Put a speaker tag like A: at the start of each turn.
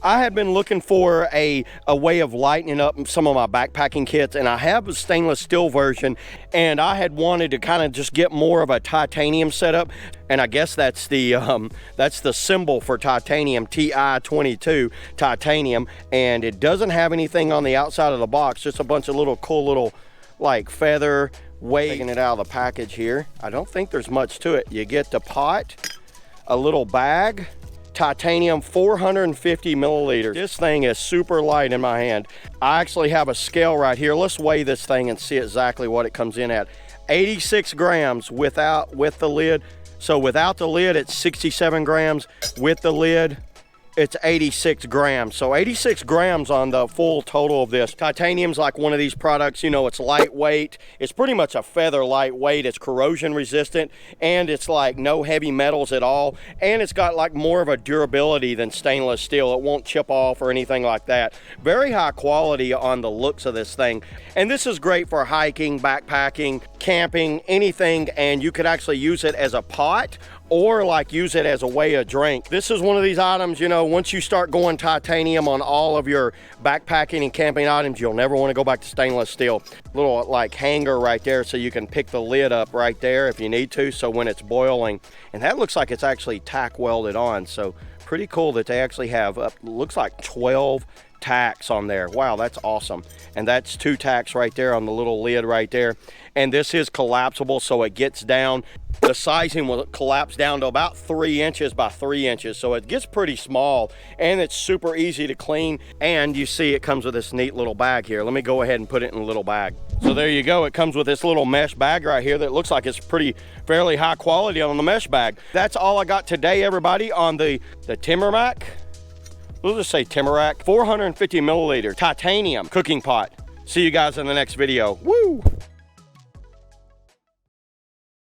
A: I had been looking for a way of lightening up some of my backpacking kits, and I have a stainless steel version, and I had wanted to kind of just get more of a titanium setup, and I guess that's the symbol for titanium, TI-22 titanium, and it doesn't have anything on the outside of the box, just a bunch of little cool little like feather weight. Taking it out of the package here, I don't think there's much to it. You get the pot, a little bag, titanium, 450 milliliters. This thing is super light in my hand. I actually have a scale right here. Let's weigh this thing and see exactly what it comes in at. 86 grams with the lid. So without the lid, it's 67 grams. With the lid, it's 86 grams. So 86 grams on the full total of this. Titanium's like one of these products, you know, it's lightweight. It's pretty much a feather lightweight. It's corrosion resistant, and it's like no heavy metals at all. And it's got like more of a durability than stainless steel. It won't chip off or anything like that. Very high quality on the looks of this thing. And this is great for hiking, backpacking, camping, anything. And you could actually use it as a pot or like use it as a way of drink. This is one of these items, you know, once you start going titanium on all of your backpacking and camping items, you'll never want to go back to stainless steel. Little like hanger right there so you can pick the lid up right there if you need to, so when it's boiling. And that looks like it's actually tack welded on, so pretty cool that they actually have looks like 12 tacks on there. Wow, that's awesome. And that's 2 tacks right there on the little lid right there. And this is collapsible, so it gets down. The sizing will collapse down to about 3 inches by 3 inches, so it gets pretty small, and it's super easy to clean. And you see it comes with this neat little bag here. Let me go ahead and put it in a little bag. So there you go. It comes with this little mesh bag right here that looks like it's fairly high quality on the mesh bag. That's all I got today, everybody, on the TIBROMTACK. We'll just say TIBROMTACK 450 milliliter titanium cooking pot. See you guys in the next video. Woo!